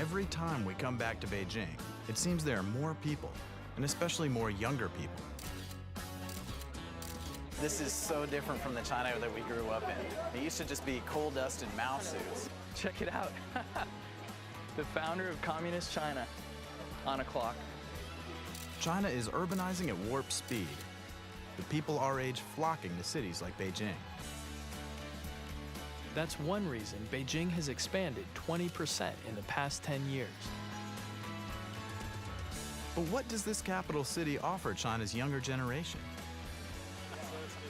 Every time we come back to Beijing, it seems there are more people, and especially more younger people. This is so different from the China that we grew up in. It used to just be coal dust and Mao suits. Check it out. The founder of Communist China on a clock. China is urbanizing at warp speed, with people our age flocking to cities like Beijing. That's one reason Beijing has expanded 20% in the past 10 years. But what does this capital city offer China's younger generation?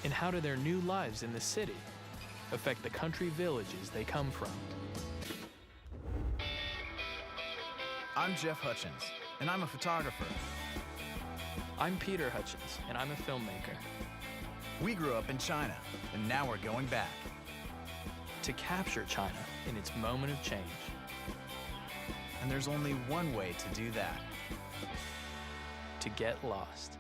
And how do their new lives in the city affect the country villages they come from? I'm Jeff Hutchins, and I'm a photographer. I'm Peter Hutchins, and I'm a filmmaker. We grew up in China, and now we're going back. To capture China in its moment of change. And there's only one way to do that. To get lost.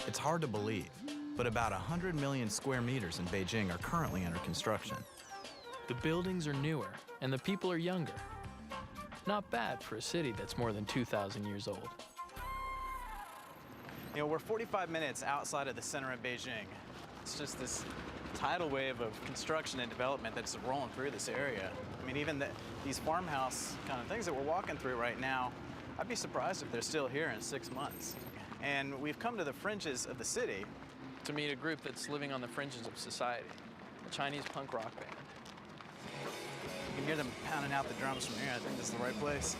It's hard to believe, but about 100 million square meters in Beijing are currently under construction. The buildings are newer, and the people are younger. Not bad for a city that's more than 2,000 years old. You know, we're 45 minutes outside of the center of Beijing. It's just this tidal wave of construction and development that's rolling through this area. I mean, even these farmhouse kind of things that we're walking through right now, I'd be surprised if they're still here in 6 months. And we've come to the fringes of the city To meet a group that's living on the fringes of society, a Chinese punk rock band. You can hear them pounding out the drums from here. I think this is the right place.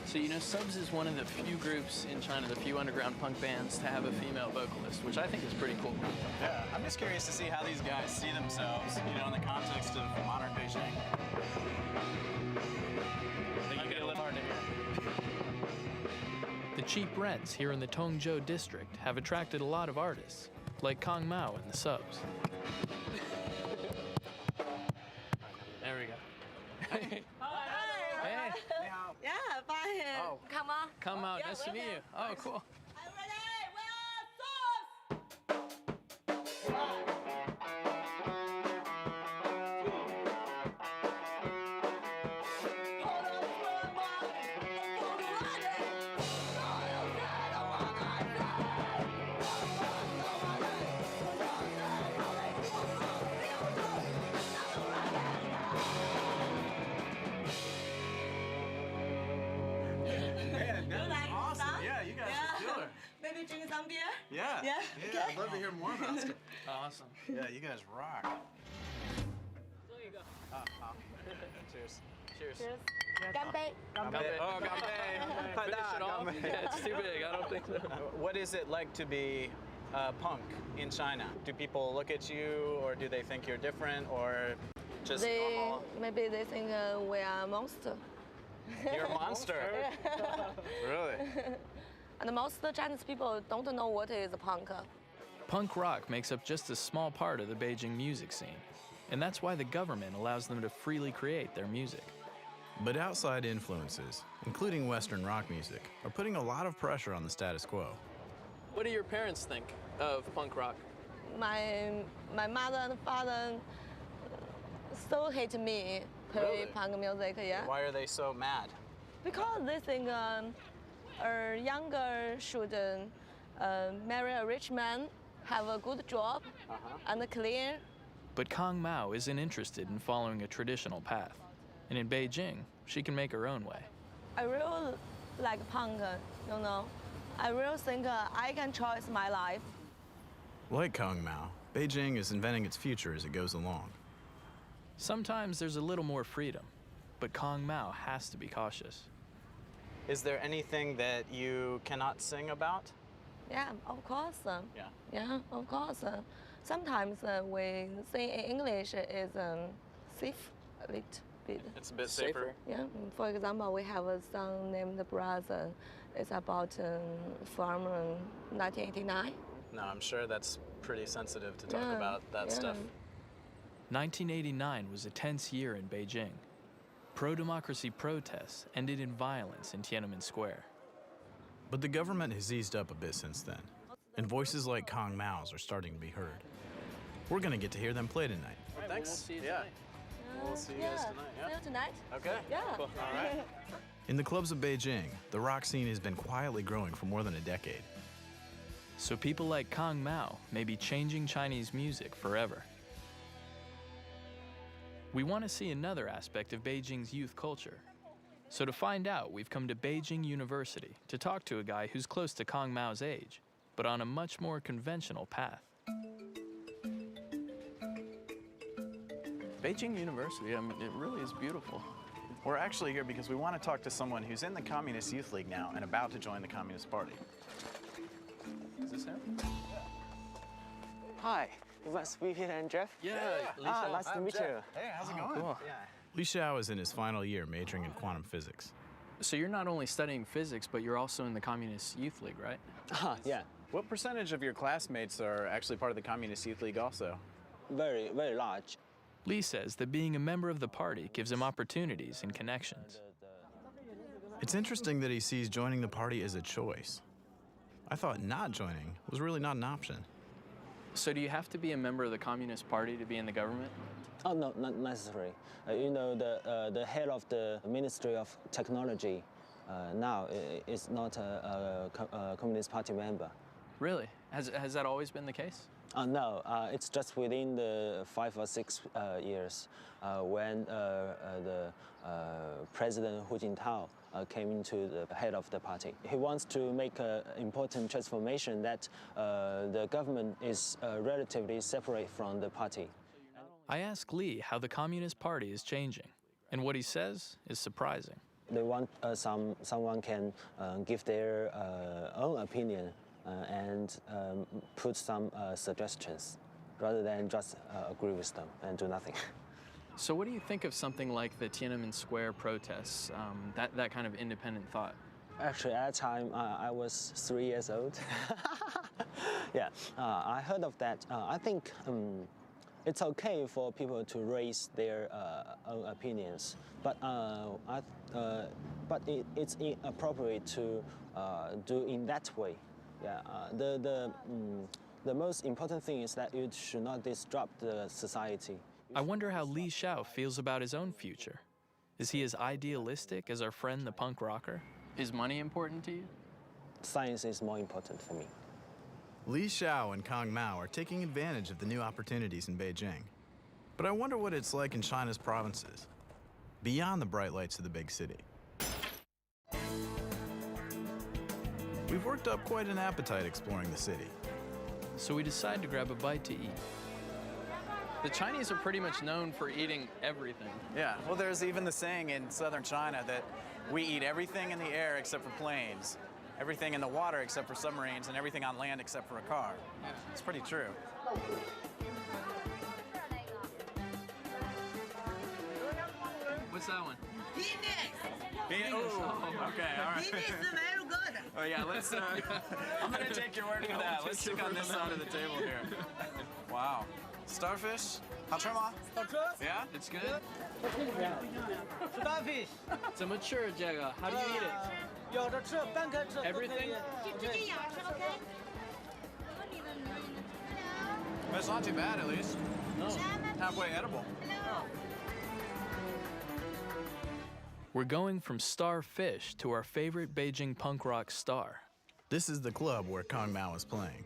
So, you know, Subs is one of the few groups in China, the few underground punk bands to have a female vocalist, which I think is pretty cool. Yeah, I'm just curious to see how these guys see themselves, you know, in the context of modern Beijing. Might get a little hard to hear. The cheap rents here in the Tongzhou district have attracted a lot of artists, like Kong Mao and the Subs. There we go. Hey. Hey. Yeah, fine. Oh. Come on. Come out. Yeah, Nice to we're meet here. you. Oh, cool. I'm ready. We are Subs. Maybe drink some beer? Yeah. Yeah? Yeah, Okay. I'd love to hear more about it. Awesome. Yeah, you guys rock. There you go. Cheers. Cheers. Cheers. Ganbei. Ganbei. Oh, ganbei. Finish it off? Yeah, it's too big. I don't think so. What is it like to be punk in China? Do people look at you, or do they think you're different, or just normal? Maybe they think we are monster. You're a monster. Really? And most Chinese people don't know what is punk. Punk rock makes up just a small part of the Beijing music scene, and that's why the government allows them to freely create their music. But outside influences, including Western rock music, are putting a lot of pressure on the status quo. What do your parents think of punk rock? My mother and father so hate me play Really? punk music, yeah. Why are they so mad? Because they think a younger should marry a rich man, have a good job, and clean. But Kong Mao isn't interested in following a traditional path. And in Beijing, she can make her own way. I really like punk, you know. I really think I can choose my life. Like Kong Mao, Beijing is inventing its future as it goes along. Sometimes there's a little more freedom, but Kong Mao has to be cautious. Is there anything that you cannot sing about? Yeah, of course. Yeah. Yeah, of course. Sometimes we sing in English is safe a little bit. It's a bit safer. Yeah, for example, we have a song named Brother. It's about from 1989. No, I'm sure that's pretty sensitive to talk Yeah, about that yeah. stuff. 1989 was a tense year in Beijing. Pro-democracy protests ended in violence in Tiananmen Square. But the government has eased up a bit since then, and voices like Kong Mao's are starting to be heard. We're gonna get to hear them play tonight. All right, Thanks. We'll see you Yeah. tonight. We'll see you guys tonight. See you tonight. Okay. Yeah. Cool. All right. In the clubs of Beijing, the rock scene has been quietly growing for more than a decade. So people like Kang Mao may be changing Chinese music forever. We want to see another aspect of Beijing's youth culture. So to find out, we've come to Beijing University to talk to a guy who's close to Kang Mao's age, but on a much more conventional path. Beijing University, I mean, it really is beautiful. We're actually here because we want to talk to someone who's in the Communist Youth League now and about to join the Communist Party. Is this him? Hi, you must be Peter and Jeff? Yeah, Nice to meet you. Hey, how's it going? cool. Yeah. Li Xiao is in his final year majoring in quantum physics. So you're not only studying physics, but you're also in the Communist Youth League, right? Yeah, What percentage of your classmates are actually part of the Communist Youth League also? very, very large. Lee says that being a member of the party gives him opportunities and connections. It's interesting that he sees joining the party as a choice. I thought not joining was really not an option. So do you have to be a member of the Communist Party to be in the government? Oh, no, not necessary. The head of the Ministry of Technology now is not a Communist Party member. Really? Has that always been the case? No, it's just within the 5 or 6 years when the President Hu Jintao came into the head of the party. He wants to make an important transformation that the government is relatively separate from the party. I ask Lee how the Communist Party is changing, and what he says is surprising. They want someone can give their own opinion and put some suggestions rather than just agree with them and do nothing. So what do you think of something like the Tiananmen Square protests, that kind of independent thought? Actually, at the time, I was 3 years old. Yeah, I heard of that. I think it's okay for people to raise their own opinions, but it's inappropriate to do in that way. Yeah, the most important thing is that it should not disrupt the society. I wonder how Li Xiao feels about his own future. Is he as idealistic as our friend the punk rocker? Is money important to you? Science is more important for me. Li Xiao and Kang Mao are taking advantage of the new opportunities in Beijing. But I wonder what it's like in China's provinces, beyond the bright lights of the big city. We've worked up quite an appetite exploring the city. So we decide to grab a bite to eat. The Chinese are pretty much known for eating everything. Yeah, well, there's even the saying in southern China that we eat everything in the air except for planes, everything in the water except for submarines, and everything on land except for a car. It's pretty true. What's that one? Oh, okay, all right. Very good. Oh yeah, let's. I'm gonna take your word for that. Let's stick on this side of the table here. Wow, starfish. 好吃吗? Yeah, It's good. Starfish. 怎么吃这个? How do you eat it? 咬着吃，半开吃。 Everything? It's not too bad at least. No. Halfway edible. We're going from starfish to our favorite Beijing punk rock star. This is the club where Kang Mao is playing.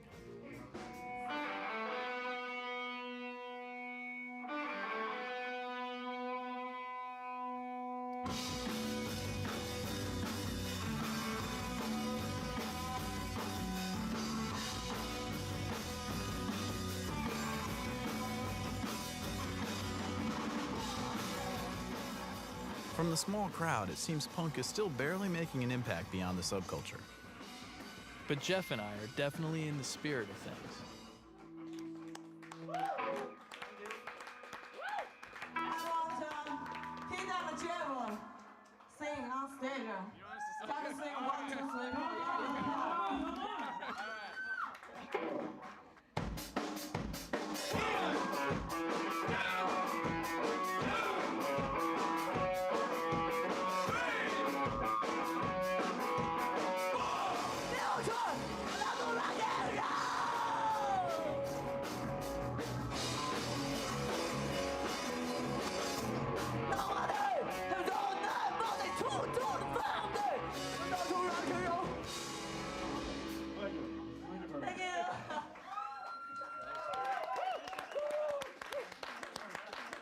From the small crowd, it seems punk is still barely making an impact beyond the subculture. But Jeff and I are definitely in the spirit of things. He got a chair sing on stage. Try to sing 1, 2, 3.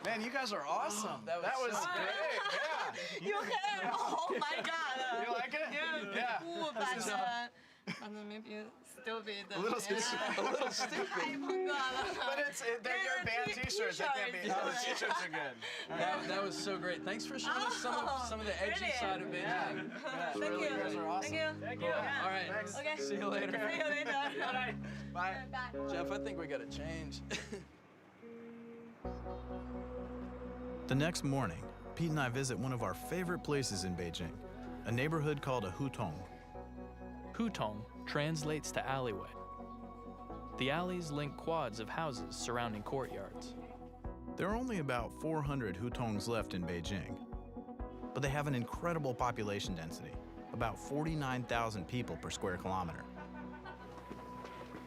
Man, you guys are awesome. that was so great. Yeah. You hair. Oh my God. You like it? Yeah. Cool, but maybe stupid. A little stupid. A little stupid. 太碰到了。 But they're your band T-shirts. They can't be. Oh, the T-shirts are good. That was so great. Thanks for showing us some of the edgy really? side of Beijing. Thank you. You guys are awesome. Thank you. All right. Okay. See you later. See you later. Bye. Bye. Bye. Jeff, I think we gotta change. The next morning, Pete and I visit one of our favorite places in Beijing, a neighborhood called a hutong. Hutong translates to alleyway. The alleys link quads of houses surrounding courtyards. There are only about 400 hutongs left in Beijing, but they have an incredible population density, about 49,000 people per square kilometer.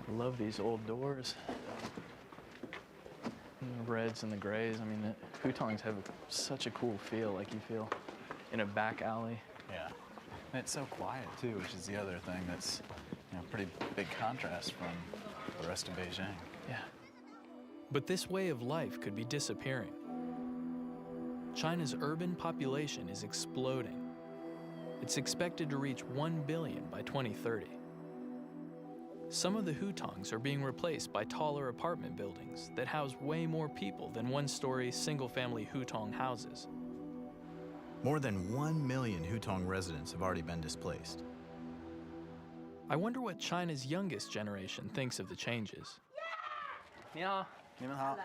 I love these old doors. And the reds and the grays. I mean, the hutongs have such a cool feel, like you feel in a back alley. Yeah. And it's so quiet too, which is the other thing that's, pretty big contrast from the rest of Beijing. Yeah. But this way of life could be disappearing. China's urban population is exploding. It's expected to reach 1 billion by 2030. Some of the hutongs are being replaced by taller apartment buildings that house way more people than one-story, single-family hutong houses. More than 1 million hutong residents have already been displaced. I wonder what China's youngest generation thinks of the changes. 你好. 你们好.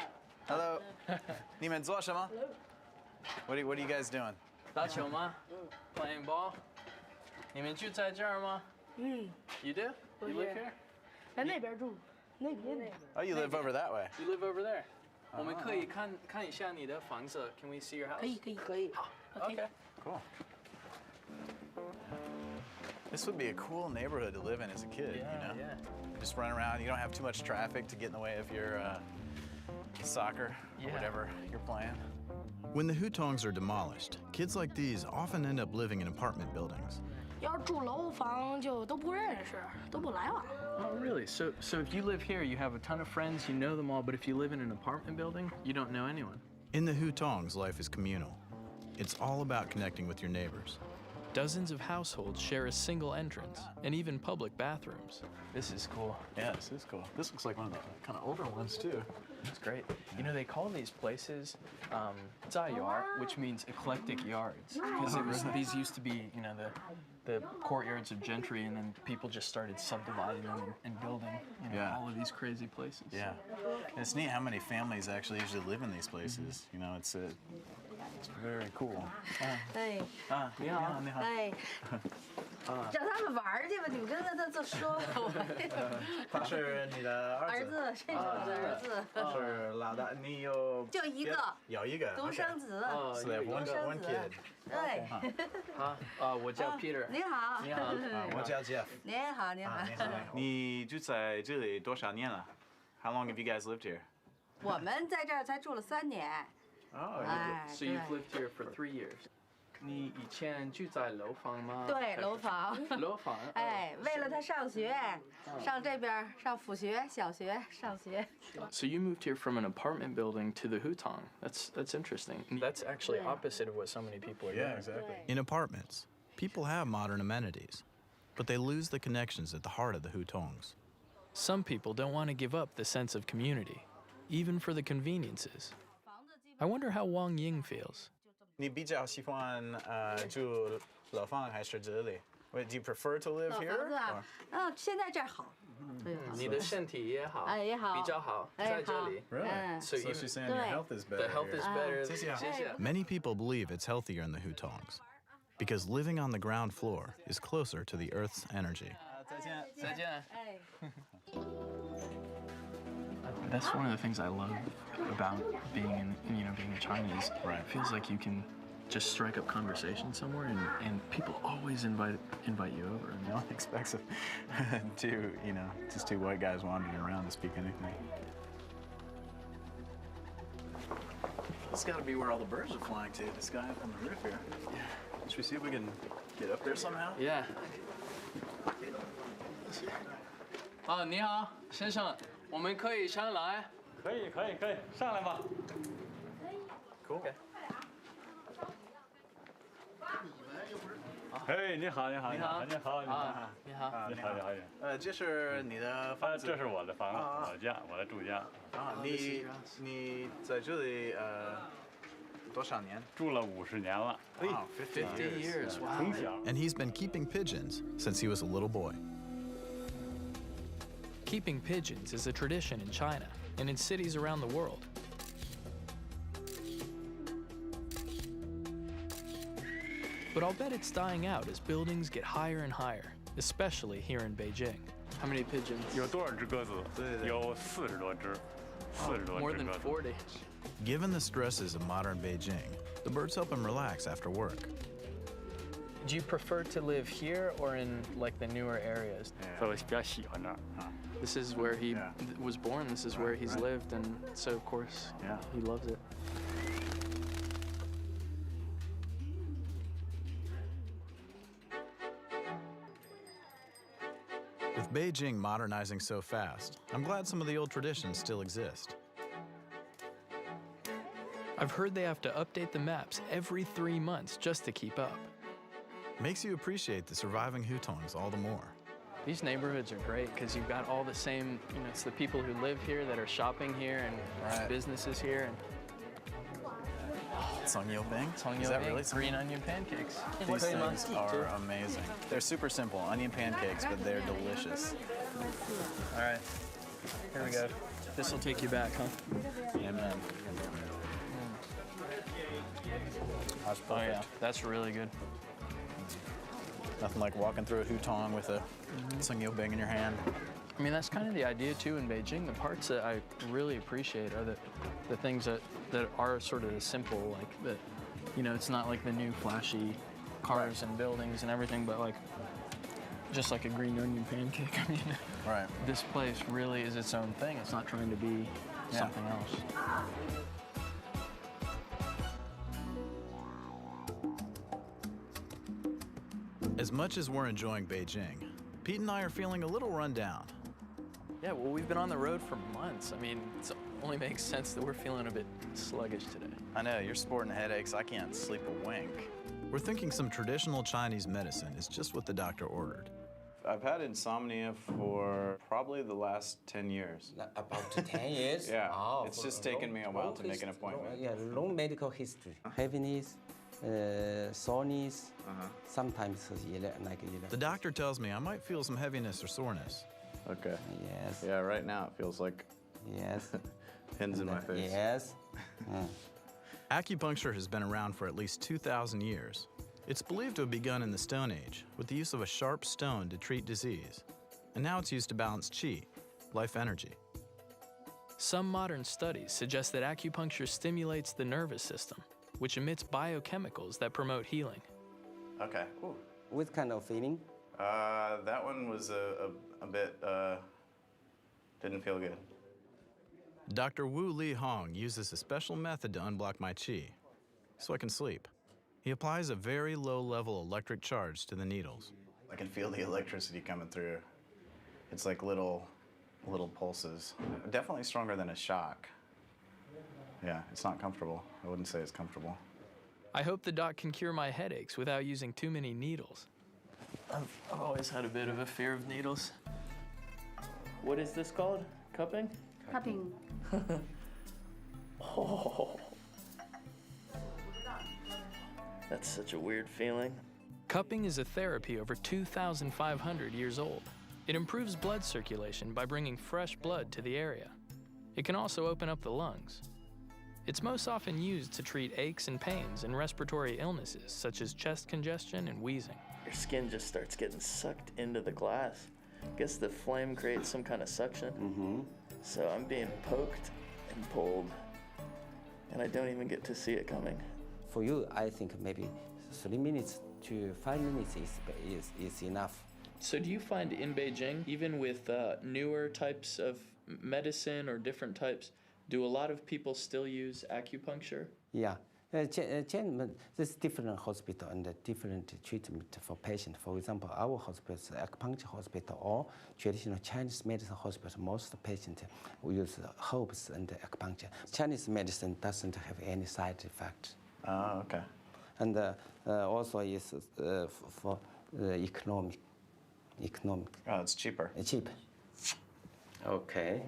Hello. 你们做什么? What are you guys doing? 打球吗? Playing ball? 你们住在这儿吗? You do? You live here? 在那边住，那边。 Oh, you live over that way. You live over there. 我们可以看一下你的房子. Can we see your house? 可以。 Okay. Cool. This would be a cool neighborhood to live in as a kid, Yeah. Just run around. You don't have too much traffic to get in the way of your soccer or Yeah. whatever you're playing. When the hutongs are demolished, kids like these often end up living in apartment buildings. 要是住楼房就都不认识，都不来往。 Oh, really? So if you live here, you have a ton of friends, you know them all, but if you live in an apartment building, you don't know anyone. In the hutongs, life is communal. It's all about connecting with your neighbors. Dozens of households share a single entrance and even public bathrooms. This is cool. Yeah, this is cool. This looks like one of the kind of older ones too. It's great. You know, they call these places 在园, which means eclectic yards. Because these used to be, the courtyards of gentry, and then people just started subdividing them and building, Yeah. all of these crazy places. Yeah. And it's neat how many families actually usually live in these places. It's very cool. 哎你好，你好。哎，叫他们玩儿去吧，你们跟着他就说。他是你的儿子，这是我的儿子，是老大，你有就一个有一个独生子。 So they have one 独生 one 子 kid. 对。我叫 Peter. 你好。你好。我叫 Jeff. 你好，你好。你住在这里多少年了? How long have you guys lived here? 我们在这儿才住了3年。 Oh, 哎， So you've lived here for 3 years. 你以前住在楼房吗？对，楼房。楼房。哎，为了他上学，上这边上辅学、小学上学。 So you moved here from an apartment building to the hutong. That's interesting. That's actually opposite of what so many people are doing. Yeah, exactly. In apartments, people have modern amenities, but they lose the connections at the heart of the hutongs. Some people don't want to give up the sense of community, even for the conveniences. I wonder how Wang Ying feels. 你比较喜欢住楼房还是这里? Wait, do you prefer to live 老 here? 房子啊，现在这儿好，对好。你的身体也好，哎，也好，比较好，在这里。 Really? So So even- she's saying your Right. health is better. The health is here. better. 谢谢。谢谢。 Many people believe it's healthier in the hutongs because living on the ground floor is closer to the Earth's energy. 再见。再见。哎。 That's one of the things I love about being in China is it feels like you can just strike up conversation somewhere and people always invite you over. No one expects just two white guys wandering around to speak anything. This has got to be where all the birds are flying to, the sky up on the roof here. Yeah. Should we see if we can get up there somehow? Yeah. 你好，先生，我们可以上来。可以，上来吧。Cool. Hey, 你好，你好，你好，你好，你好，你好。你好，你好。这是你的房子。这是我的房子，我家，我的住家。你在这里多少年？住了50年了。 Wow, 50 years. Wow. 从小。 And he's been keeping pigeons since he was a little boy. Keeping pigeons is a tradition in China and in cities around the world. But I'll bet it's dying out as buildings get higher and higher, especially here in Beijing. How many pigeons? 有多少只鸽子？有40多只，40多 More 只 than 鸽子。 40. Given the stresses of modern Beijing, the birds help him relax after work. Do you prefer to live here or in like the newer areas? 所以我比较喜欢这儿。 This is where he Yeah. was born. This is where he's right. lived, and so of course Yeah. he loves it. With Beijing modernizing so fast, I'm glad some of the old traditions still exist. I've heard they have to update the maps every 3 months just to keep up. Makes you appreciate the surviving hutongs all the more. These neighborhoods are great because you've got all the same, it's the people who live here that are shopping here and Right. businesses here. And Songyobing? Songyobing, Is that really green onion pancakes. These things are amazing. They're super simple, onion pancakes, but they're delicious. All right, here we go. This will take you back, huh? Amen. That's perfect. Oh yeah, that's really good. Nothing like walking through a hutong with a Songyobing in your hand. I mean, that's kind of the idea too in Beijing. The parts that I really appreciate are the things that are sort of the simple, like that, it's not like the new flashy cars and buildings and everything, but like just like a green onion pancake. I mean, Right. this place really is its own thing. It's not trying to be Yeah. something else. As much as we're enjoying Beijing, Pete and I are feeling a little run down. Yeah, well, we've been on the road for months. I mean, it only makes sense that we're feeling a bit sluggish today. I know, you're sporting headaches. I can't sleep a wink. We're thinking some traditional Chinese medicine is just what the doctor ordered. I've had insomnia for probably the last 10 years. About 10 years? Yeah, Oh, it's for just a taken me a while long to make an hist- appointment. Yeah, long medical history. Heaviness, soreness, sometimes The doctor tells me I might feel some heaviness or soreness. Okay. Yes. Yeah, right now it feels like Yes. pins in my face. Yes. Acupuncture has been around for at least 2,000 years. It's believed to have begun in the Stone Age with the use of a sharp stone to treat disease. And now it's used to balance qi, life energy. Some modern studies suggest that acupuncture stimulates the nervous system, which emits biochemicals that promote healing. Okay. Ooh. What kind of feeling? That one was a bit, didn't feel good. Dr. Wu Li Hong uses a special method to unblock my qi, so I can sleep. He applies a very low-level electric charge to the needles. I can feel the electricity coming through. It's like little pulses. Definitely stronger than a shock. Yeah, it's not comfortable. I wouldn't say it's comfortable. I hope the doc can cure my headaches without using too many needles. I've always had a bit of a fear of needles. What is this called? Cupping? Cupping. Oh. That's such a weird feeling. Cupping is a therapy over 2,500 years old. It improves blood circulation by bringing fresh blood to the area. It can also open up the lungs. It's most often used to treat aches and pains and respiratory illnesses such as chest congestion and wheezing. Your skin just starts getting sucked into the glass. Guess the flame creates some kind of suction. So I'm being poked and pulled, and I don't even get to see it coming. For you, I think maybe 3 minutes to 5 minutes is enough. So do you find in Beijing, even with newer types of medicine or different types, do a lot of people still use acupuncture? Yeah, There's different hospital and different treatment for patients. For example, our hospital is acupuncture hospital or traditional Chinese medicine hospital. Most patients use herbs and acupuncture. Chinese medicine doesn't have any side effect. Oh, okay. And also is for economic. Oh, it's cheaper. Cheap. Okay.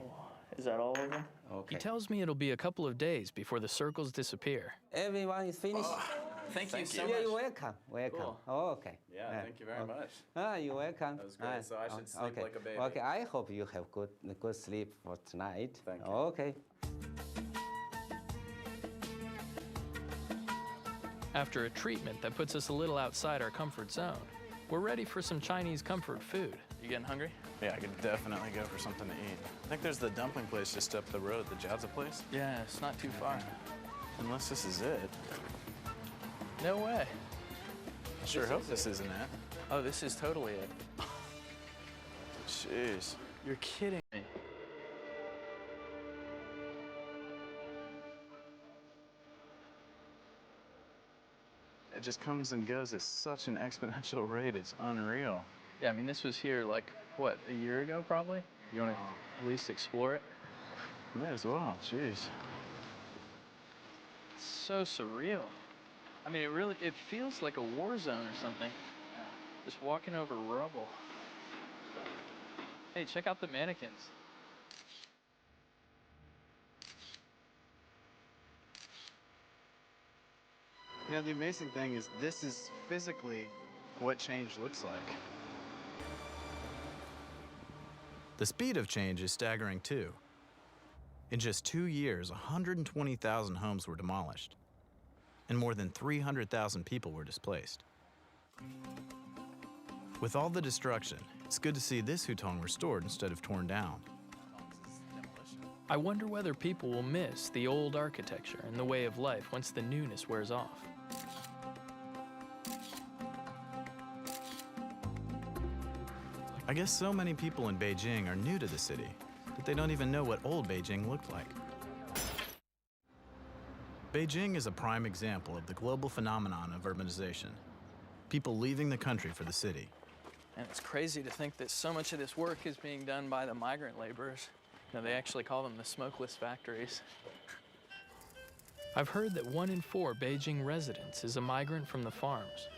Is that all of them? Okay. He tells me it'll be a couple of days before the circles disappear. Everyone is finished. Thank you so Yeah, much. you're welcome. Welcome. Cool. Oh, okay. Yeah, thank you very much. You're welcome. That was great. So I should sleep okay. like a baby. Okay, I hope you have good sleep for tonight. Thank you. Okay. After a treatment that puts us a little outside our comfort zone, we're ready for some Chinese comfort food. You getting hungry? Yeah, I could definitely go for something to eat. I think there's the dumpling place just up the road, the Jiaozi place. Yeah, it's not too far. Unless this is it. No way. I sure hope this isn't it. Oh, this is totally it. Jeez. You're kidding me. It just comes and goes at such an exponential rate. It's unreal. Yeah, I mean, this was here like, what, a year ago probably? You want to at least explore it? May as well. Jeez. It's so surreal. I mean, it feels like a war zone or something. Just walking over rubble. Hey, check out the mannequins. You know, the amazing thing is this is physically what change looks like. The speed of change is staggering too. In just 2 years, 120,000 homes were demolished, and more than 300,000 people were displaced. With all the destruction, it's good to see this hutong restored instead of torn down. I wonder whether people will miss the old architecture and the way of life once the newness wears off. I guess so many people in Beijing are new to the city that they don't even know what old Beijing looked like. Beijing is a prime example of the global phenomenon of urbanization. People leaving the country for the city. And it's crazy to think that so much of this work is being done by the migrant laborers. You know, they actually call them the smokeless factories. I've heard that 1 in 4 Beijing residents is a migrant from the farms.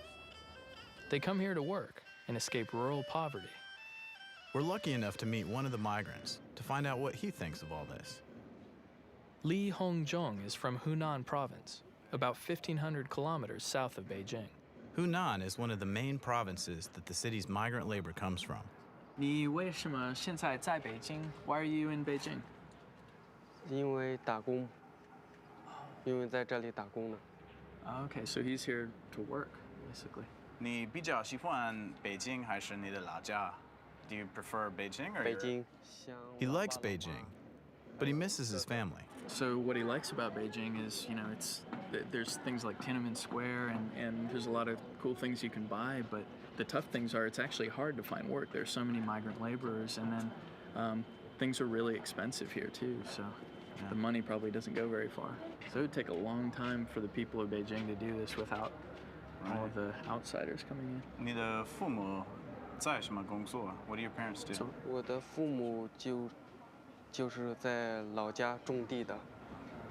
They come here to work and escape rural poverty. We're lucky enough to meet one of the migrants to find out what he thinks of all this. Li Hongzhong is from Hunan province, about 1,500 kilometers south of Beijing. Hunan is one of the main provinces that the city's migrant labor comes from. 你为什么现在在北京? Why are you in Beijing? 因为打工，因为在这里打工的。 Okay, so he's here to work, basically. 你比较喜欢北京还是你的老家? Do you prefer Beijing or 北京， He likes Beijing, but he misses his family. So what he likes about Beijing is, you know, there's things like Tiananmen Square and there's a lot of cool things you can buy, but the tough things are it's actually hard to find work. There's so many migrant laborers, and then things are really expensive here too, so the money probably doesn't go very far. So it would take a long time for the people of Beijing to do this without all of the outsiders coming in. 你的父母在什么工作? What do your parents do? 我的父母就是在老家种地的。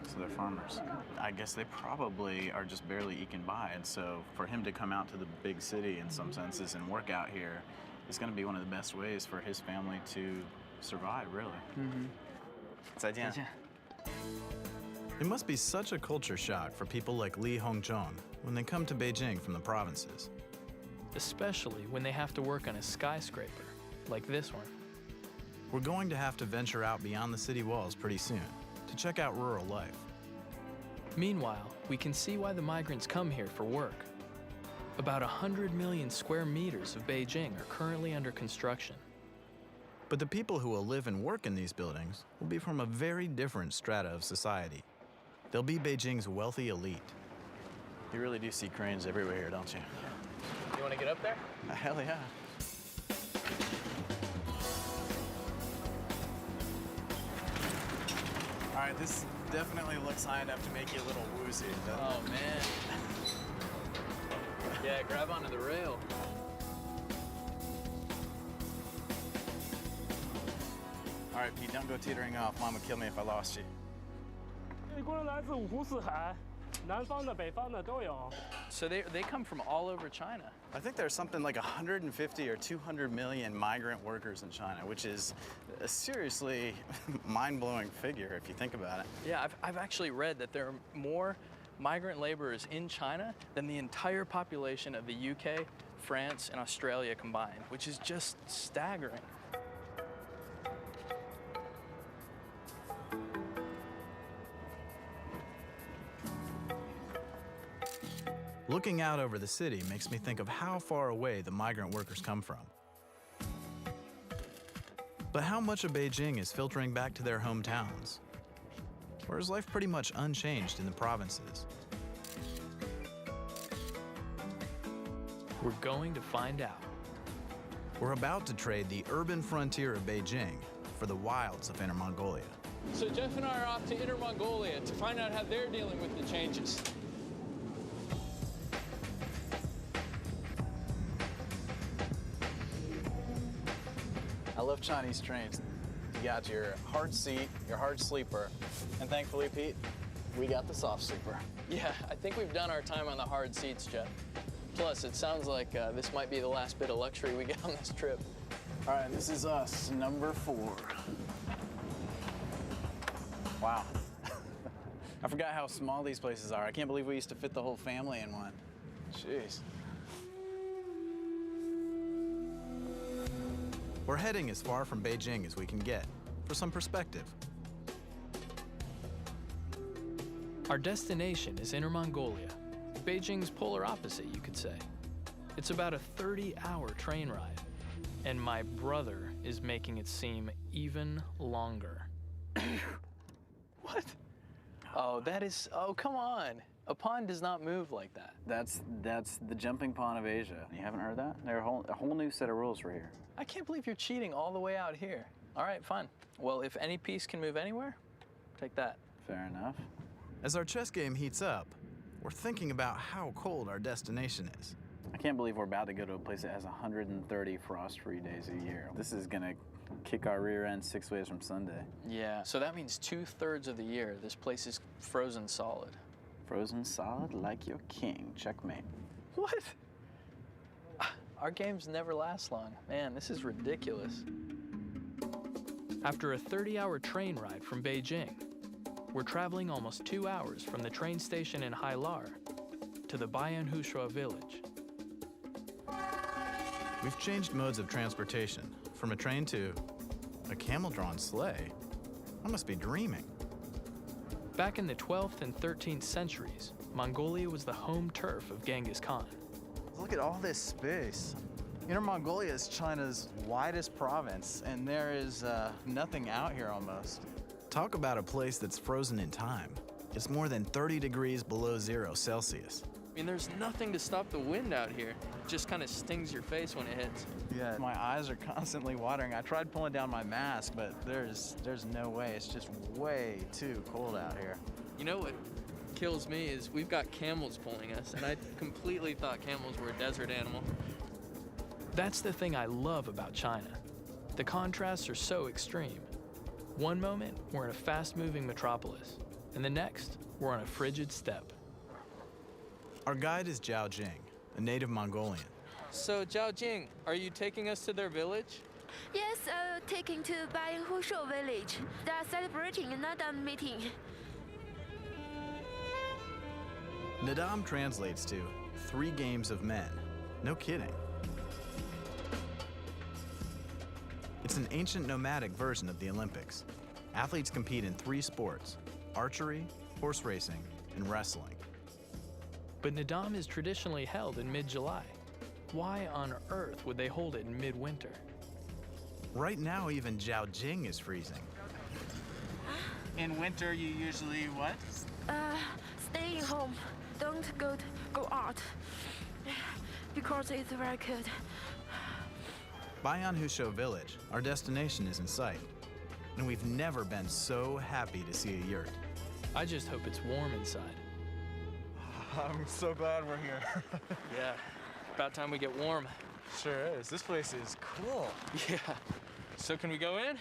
So they're farmers. I guess they probably are just barely eking by, and so for him to come out to the big city in some senses and work out here is going to be one of the best ways for his family to survive, really. 再见. It must be such a culture shock for people like Li Hongzhong when they come to Beijing from the provinces. Especially when they have to work on a skyscraper, like this one. We're going to have to venture out beyond the city walls pretty soon to check out rural life. Meanwhile, we can see why the migrants come here for work. About 100 million square meters of Beijing are currently under construction. But the people who will live and work in these buildings will be from a very different strata of society. They'll be Beijing's wealthy elite. You really do see cranes everywhere here, don't you? You want to get up there? Hell yeah. All right, this definitely looks high enough to make you a little woozy. Oh, man. Yeah, grab onto the rail. All right, Pete, don't go teetering off. Mom would kill me if I lost you. So they come from all over China. I think there's something like 150 or 200 million migrant workers in China, which is a seriously mind-blowing figure if you think about it. Yeah, I've actually read that there are more migrant laborers in China than the entire population of the UK, France, and Australia combined, which is just staggering. Looking out over the city makes me think of how far away the migrant workers come from. But how much of Beijing is filtering back to their hometowns? Or is life pretty much unchanged in the provinces? We're going to find out. We're about to trade the urban frontier of Beijing for the wilds of Inner Mongolia. So Jeff and I are off to Inner Mongolia to find out how they're dealing with the changes. I love Chinese trains. You got your hard seat, your hard sleeper, and thankfully, Pete, we got the soft sleeper. Yeah, I think we've done our time on the hard seats, Jeff. Plus, it sounds like this might be the last bit of luxury we get on this trip. All right, this is us, number 4. Wow. I forgot how small these places are. I can't believe we used to fit the whole family in one. Jeez. We're heading as far from Beijing as we can get, for some perspective. Our destination is Inner Mongolia, Beijing's polar opposite, you could say. It's about a 30-hour train ride, and my brother is making it seem even longer. What? Oh, come on. A pond does not move like that. That's the jumping pond of Asia. You haven't heard that? There are a whole new set of rules for here. I can't believe you're cheating all the way out here. All right, fine. Well, if any piece can move anywhere, take that. Fair enough. As our chess game heats up, we're thinking about how cold our destination is. I can't believe we're about to go to a place that has 130 frost-free days a year. This is gonna kick our rear end 6 ways from Sunday. Yeah, so that means 2/3 of the year, this place is frozen solid. Frozen solid like your king. Checkmate. What? Our games never last long. Man, this is ridiculous. After a 30-hour train ride from Beijing, we're traveling almost 2 hours from the train station in Hailar to the Bayanhushua village. We've changed modes of transportation, from a train to a camel-drawn sleigh. I must be dreaming. Back in the 12th and 13th centuries, Mongolia was the home turf of Genghis Khan. Look at all this space. Inner Mongolia is China's widest province, and there is nothing out here almost. Talk about a place that's frozen in time. It's more than 30 degrees below 0 Celsius. I mean, there's nothing to stop the wind out here. It just kind of stings your face when it hits. Yeah, my eyes are constantly watering. I tried pulling down my mask, but there's no way. It's just way too cold out here. You know what kills me is we've got camels pulling us, and I completely thought camels were a desert animal. That's the thing I love about China. The contrasts are so extreme. One moment, we're in a fast-moving metropolis, and the next, we're on a frigid steppe. Our guide is Zhao Jing, a native Mongolian. So, Zhao Jing, are you taking us to their village? Yes, taking to Bayanhushua village. They are celebrating another meeting. Nadam translates to 3 games of men. No kidding. It's an ancient nomadic version of the Olympics. Athletes compete in 3 sports: archery, horse racing, and wrestling. But Nadam is traditionally held in mid-July. Why on earth would they hold it in midwinter? Right now, even Zhao Jing is freezing. In winter, you usually what? Staying home. Don't go out because it's very cold. Bayanhushua village, our destination, is in sight. And we've never been so happy to see a yurt. I just hope it's warm inside. I'm so glad we're here. Yeah, about time we get warm. Sure is. This place is cool. Yeah. So can we go in?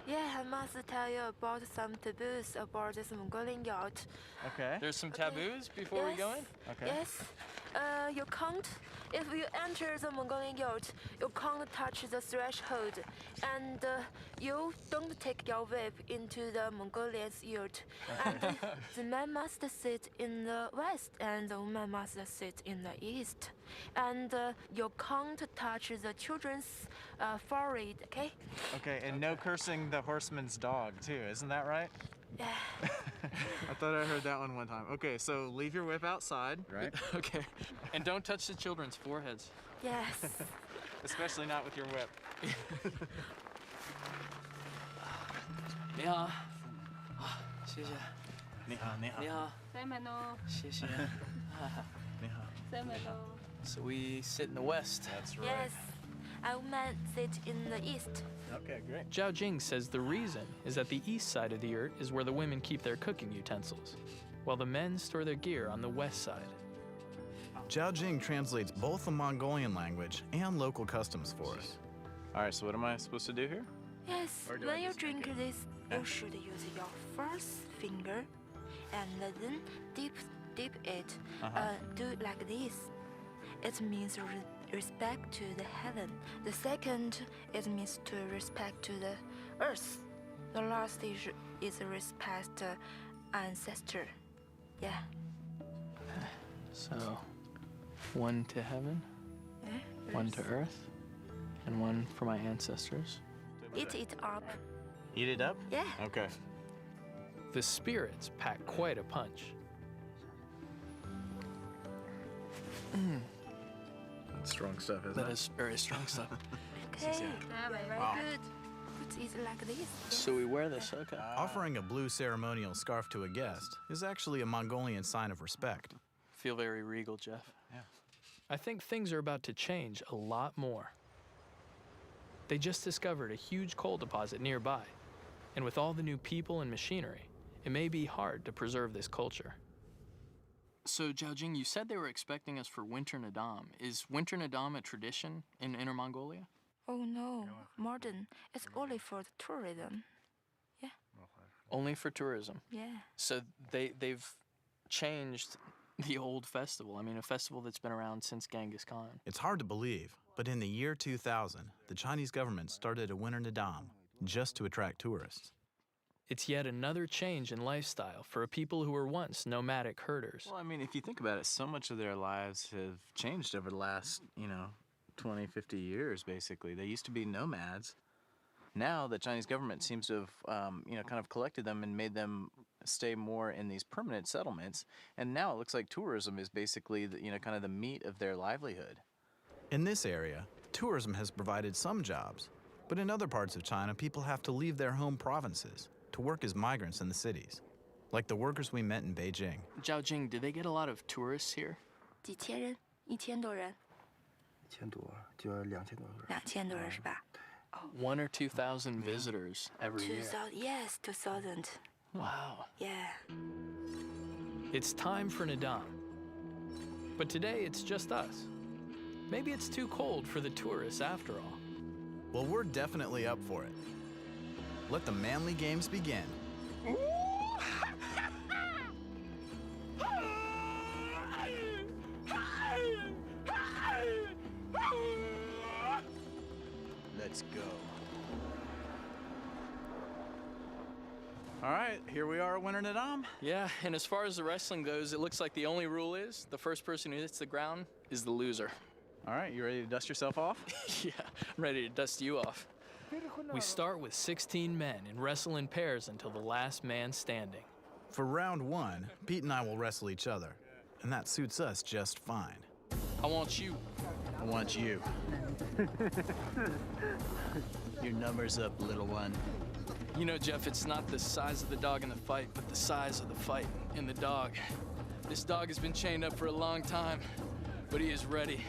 Yeah, I must tell you about some taboos about this Mongolian yacht. Okay. There's some taboos before we go in? Okay. Yes. You can't, if you enter the Mongolian yacht, you can't touch the threshold. And you don't take your whip into the Mongolian yacht. And the man must sit in the west and the woman must sit in the east. And you can't touch the children's forehead, okay? Okay, and no cursing the horseman's dog, too. Isn't that right? Yeah. I thought I heard that one time. Okay, so leave your whip outside, right? Okay. And don't touch the children's foreheads. Yes. Especially not with your whip. 你好，谢谢。你好，你好。你好，Say hello. 谢谢。你好。 Say hello. So we sit in the west. That's right. Yes. A woman sit in the east. Okay, great. Zhao Jing says the reason is that the east side of the yurt is where the women keep their cooking utensils, while the men store their gear on the west side. Zhao Jing translates both the Mongolian language and local customs for us. All right, so what am I supposed to do here? Yes, Or do I when you just drink drink this, you should use your first finger and then dip it. Do like this. It means respect to the heaven. The second, it means to respect to the earth. The last is respect ancestor. Yeah. So, one to heaven, one to earth, and one for my ancestors. Eat it up. Eat it up? Yeah. Okay. The spirits pack quite a punch. That's strong stuff, isn't That it? is very strong stuff. Okay. Very Wow. good. Put it like this. So we wear this, okay. Offering a blue ceremonial scarf to a guest is actually a Mongolian sign of respect. Feel very regal, Jeff. Yeah. I think things are about to change a lot more. They just discovered a huge coal deposit nearby, and with all the new people and machinery, it may be hard to preserve this culture. So, Zhao Jing, you said they were expecting us for Winter Nadam. Is Winter Nadam a tradition in Inner Mongolia? Oh no, modern. It's only for the tourism. Yeah. Only for tourism. Yeah. So they've changed the old festival. I mean, a festival that's been around since Genghis Khan. It's hard to believe, but in the year 2000, the Chinese government started a Winter Nadam just to attract tourists. It's yet another change in lifestyle for a people who were once nomadic herders. Well, I mean, if you think about it, so much of their lives have changed over the last, 20, 50 years, basically. They used to be nomads. Now the Chinese government seems to have, kind of collected them and made them stay more in these permanent settlements. And now it looks like tourism is basically, kind of the meat of their livelihood. In this area, tourism has provided some jobs, but in other parts of China, people have to leave their home provinces to work as migrants in the cities, like the workers we met in Beijing. Zhao Jing, do they get a lot of tourists here? 几千人，1000多人1000多，就要2000多个人。 ，2000多人是吧？ 1,000 or 2,000 visitors every year. 2000, yes, 2000. Wow. Yeah. It's time for Nadam. But today it's just us. Maybe it's too cold for the tourists after all. Well, we're definitely up for it. Let the manly games begin. Let's go. All right, here we are at Winter Nadam. Yeah, and as far as the wrestling goes, it looks like the only rule is the first person who hits the ground is the loser. All right, you ready to dust yourself off? Yeah, I'm ready to dust you off. We start with 16 men and wrestle in pairs until the last man standing. For round one, Pete and I will wrestle each other, and that suits us just fine. I want you. I want you. Your number's up, little one. You know, Jeff, it's not the size of the dog in the fight, but the size of the fight in the dog. This dog has been chained up for a long time, but he is ready.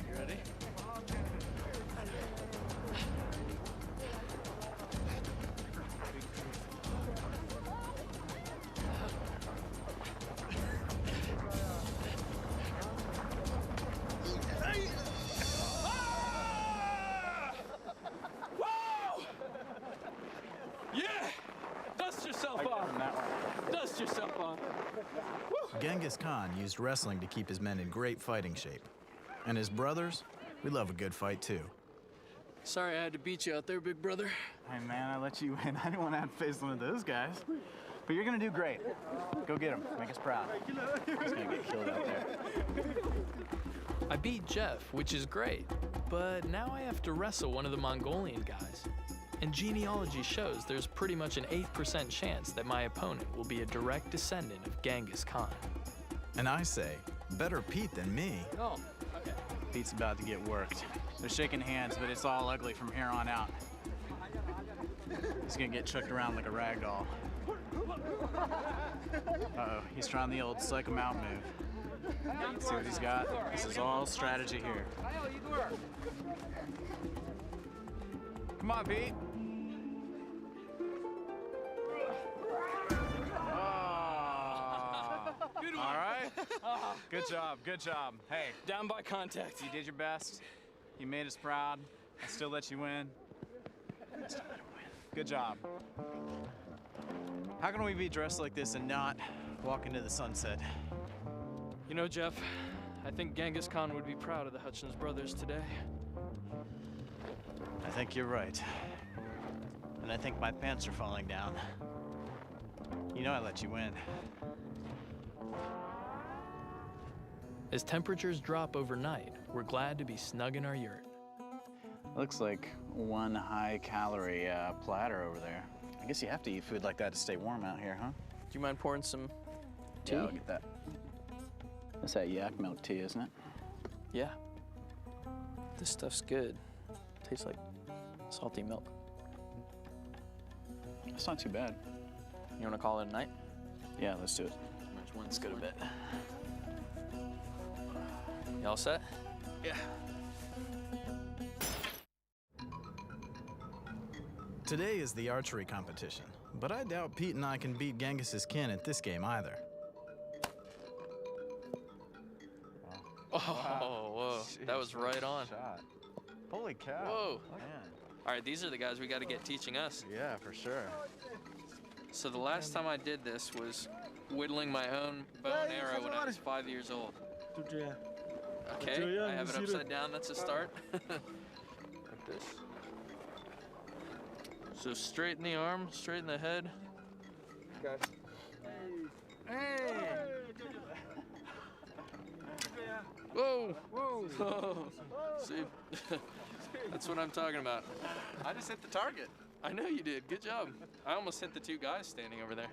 You ready? Genghis Khan used wrestling to keep his men in great fighting shape. And his brothers, we love a good fight too. Sorry I had to beat you out there, big brother. Hey, man, I let you win. I didn't want to have to face one of those guys. But you're going to do great. Go get him. Make us proud. He's going to get killed out there. I beat Jeff, which is great, but now I have to wrestle one of the Mongolian guys. And genealogy shows there's pretty much an 8% chance that my opponent will be a direct descendant of Genghis Khan. And I say, better Pete than me. Oh, okay. Pete's about to get worked. They're shaking hands, but it's all ugly from here on out. He's gonna get chucked around like a rag doll. Uh-oh, he's trying the old psych him out move. See what he's got? This is all strategy here. Come on, Pete. Good one. All right. Good job, good job. Hey, Down by contact. you did your best. You made us proud. I still let you win. Good job. How can we be dressed like this and not walk into the sunset? You know, Jeff, I think Genghis Khan would be proud of the Hutchins brothers today. I think you're right. And I think my pants are falling down. You know I let you win. As temperatures drop overnight, we're glad to be snug in our yurt. Looks like one high-calorie platter over there. I guess you have to eat food like that to stay warm out here, huh? Do you mind pouring some tea? Yeah, I'll get that. That's that yak milk tea, isn't it? Yeah. This stuff's good. Tastes like salty milk. That's not too bad. You want to call it a night? Yeah, let's do it. Which one's good a bit? You all set? Yeah. Today is the archery competition, but I doubt Pete and I can beat Genghis's kin at this game either. Oh, whoa. Jeez, That was right on. Shot. Holy cow. Whoa. Man. All right, these are the guys we got to get teaching us. Yeah, for sure. So the last time I did this was whittling my own bow and arrow when I was 5 years old. Okay, I have it upside down, that's a start. Like this. So straighten the arm, straighten the head. Guys. Hey! Whoa! Whoa! See, that's what I'm talking about. I just hit the target. I know you did, good job. I almost hit the two guys standing over there.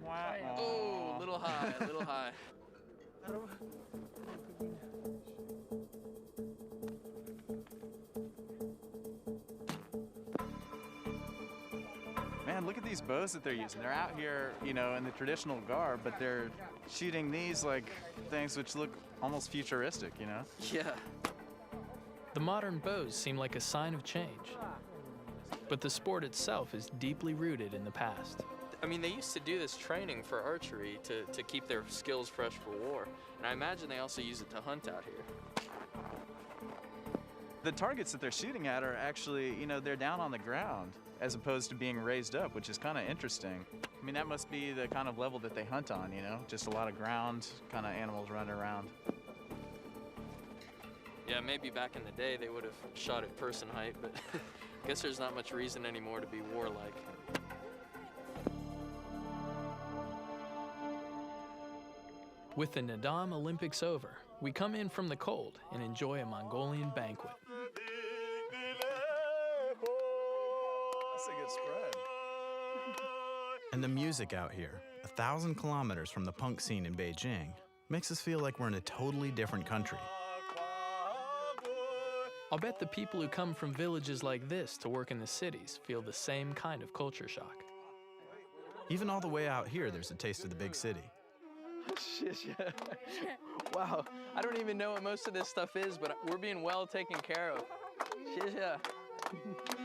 Wow. Oh, a little high, a little high. Man, look at these bows that they're using. They're out here, you know, in the traditional garb, but they're shooting these like things which look almost futuristic, you know? Yeah. The modern bows seem like a sign of change, but the sport itself is deeply rooted in the past. I mean, they used to do this training for archery to keep their skills fresh for war, and I imagine they also use it to hunt out here. The targets that they're shooting at are actually, you know, they're down on the ground as opposed to being raised up, which is kind of interesting. I mean, that must be the kind of level that they hunt on, you know? Just a lot of ground kind of animals running around. Yeah, maybe back in the day they would have shot at person height, but I guess there's not much reason anymore to be warlike. With the Nadam Olympics over, we come in from the cold and enjoy a Mongolian banquet. That's a good spread. And the music out here, 1,000 kilometers from the punk scene in Beijing, makes us feel like we're in a totally different country. I'll bet the people who come from villages like this to work in the cities feel the same kind of culture shock. Even all the way out here, there's a taste of the big city. Wow, I don't even know what most of this stuff is, but we're being well taken care of.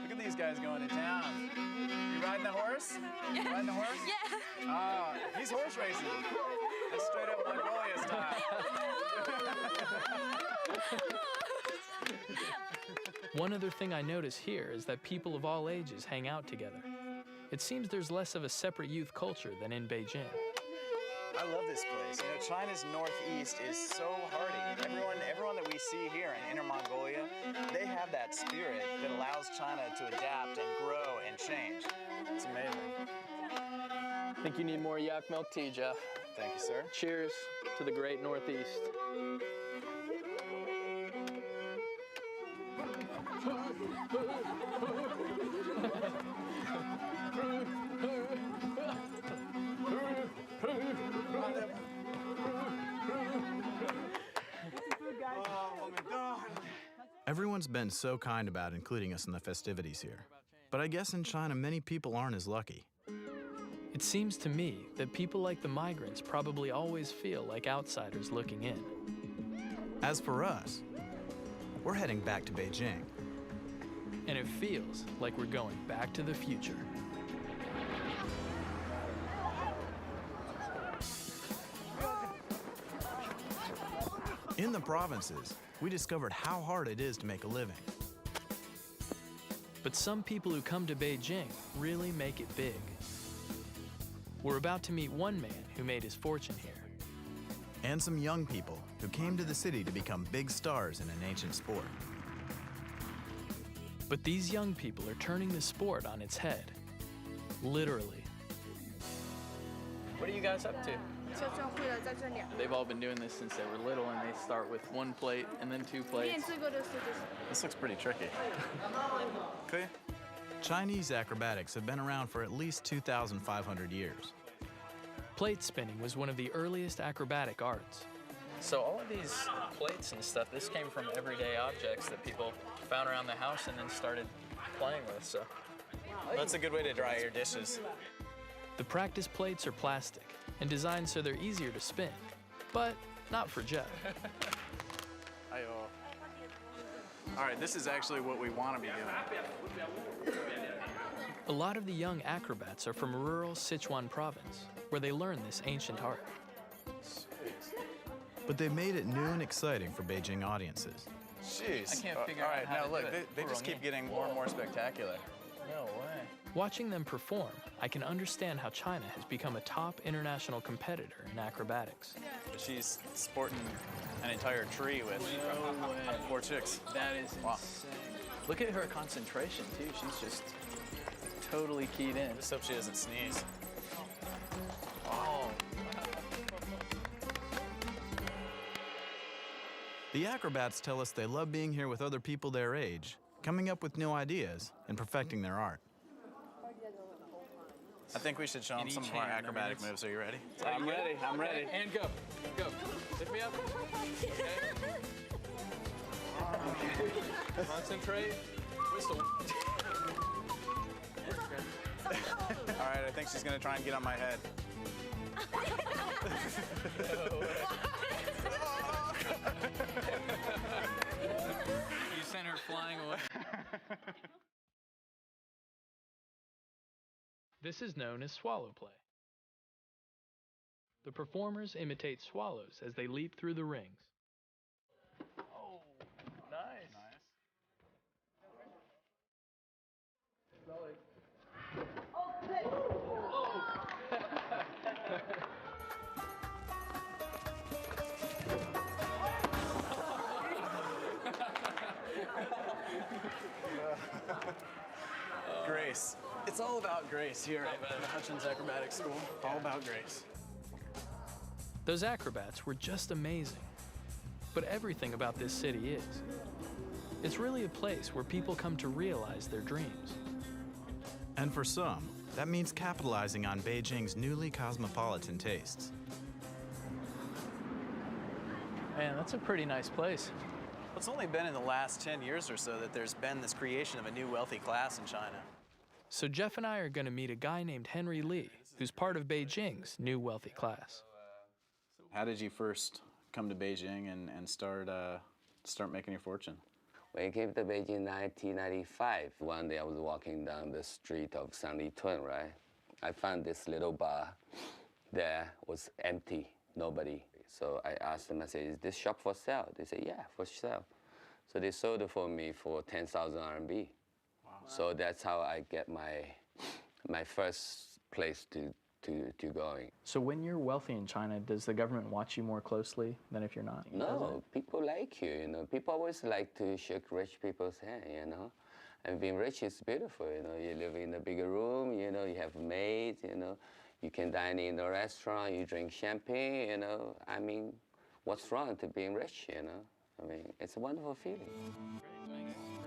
Look at these guys going to town. You riding the horse? Yeah. Riding the horse? Yeah. Oh, he's horse racing. That's straight up Mongolia style. One other thing I notice here is that people of all ages hang out together. it seems there's less of a separate youth culture than in Beijing. I love this place. You know, China's northeast is so hardy. Everyone that we see here in Inner Mongolia, they have that spirit that allows China to adapt and grow and change. It's amazing. I think you need more yak milk tea, Jeff. Thank you, sir. Cheers to the great Northeast. Everyone's been so kind about including us in the festivities here. But I guess in China, many people aren't as lucky. It seems to me that people like the migrants probably always feel like outsiders looking in. As for us, we're heading back to Beijing. And it feels like we're going back to the future. In the provinces, we discovered how hard it is to make a living. But some people who come to Beijing really make it big. We're about to meet one man who made his fortune here. And some young people who came to the city to become big stars in an ancient sport. But these young people are turning the sport on its head. Literally. What are you guys up to? They've all been doing this since they were little, and they start with one plate and then two plates. This looks pretty tricky. Okay. Chinese acrobatics have been around for at least 2,500 years. Plate spinning was one of the earliest acrobatic arts. So all of these plates and stuff, this came from everyday objects that people found around the house and then started playing with, so. That's a good way to dry your dishes. The practice plates are plastic and designed so they're easier to spin, but not for Jeff. All right, this is actually what we want to be doing. A lot of the young acrobats are from rural Sichuan province, where they learn this ancient art. But they made it new and exciting for Beijing audiences. Jeez. I can't figure out how to look, do it. they just keep getting more and more spectacular. No way. Watching them perform, I can understand how China has become a top international competitor in acrobatics. She's sporting an entire tree with 4 chicks. That is insane. Look at her concentration, too. She's just totally keyed in. Just hope she doesn't sneeze. Oh. The acrobats tell us they love being here with other people their age, coming up with new ideas and perfecting their art. I think we should show them some of our acrobatic moves. Are you ready? I'm ready. I'm ready. And go. Go. Lift me up. Okay. Concentrate. Whistle. All right, I think she's going to try and get on my head. You sent her flying away. This is known as swallow play. The performers imitate swallows as they leap through the rings. Oh, nice. Grace. It's all about grace here at Hutchins Acrobatic School. All about grace. Those acrobats were just amazing. But everything about this city is. It's really a place where people come to realize their dreams. And for some, that means capitalizing on Beijing's newly cosmopolitan tastes. Man, that's a pretty nice place. It's only been in the last 10 years or so that there's been this creation of a new wealthy class in China. So Jeff and I are going to meet a guy named Henry Lee, who's part of Beijing's new wealthy class. How did you first come to Beijing and start making your fortune? When I came to Beijing in 1995, one day I was walking down the street of Sanlitun, right? I found this little bar there was empty, nobody. So I asked them, I said, is this shop for sale? They said, yeah, for sale. So they sold it for me for 10,000 RMB. Wow. So that's how I get my my first place to going. So when you're wealthy in China, does the government watch you more closely than if you're not? No, people like you, you know. People always like to shake rich people's hand, you know. And being rich is beautiful, you know. You live in a bigger room, you know, you have maids, you know. You can dine in a restaurant, you drink champagne, you know. I mean, what's wrong to being rich, you know? I mean, it's a wonderful feeling.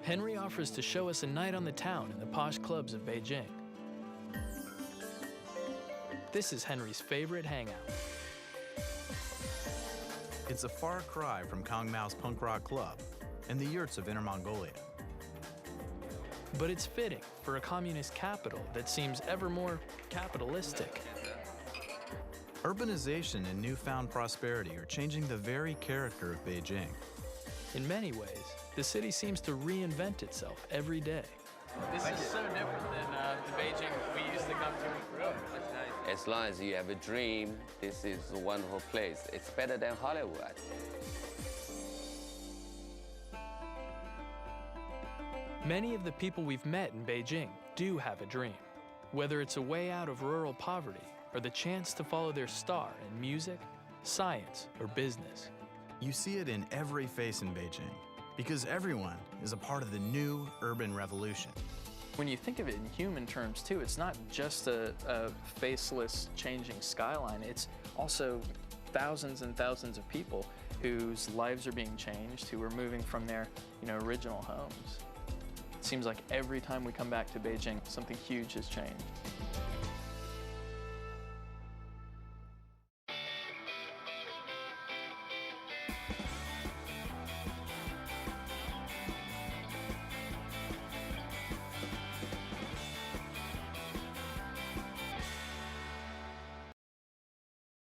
Henry offers to show us a night on the town in the posh clubs of Beijing. This is Henry's favorite hangout. It's a far cry from Kong Mao's punk rock club and the yurts of Inner Mongolia. But it's fitting for a communist capital that seems ever more capitalistic. Urbanization and newfound prosperity are changing the very character of Beijing. In many ways, the city seems to reinvent itself every day. This is so different than the Beijing we used to come to grow up. As long as you have a dream, this is a wonderful place. It's better than Hollywood. Many of the people we've met in Beijing do have a dream, whether it's a way out of rural poverty or the chance to follow their star in music, science, or business. You see it in every face in Beijing, because everyone is a part of the new urban revolution. When you think of it in human terms, too, it's not just a faceless changing skyline. It's also thousands and thousands of people whose lives are being changed, who are moving from their original homes. It seems like every time we come back to Beijing, something huge has changed.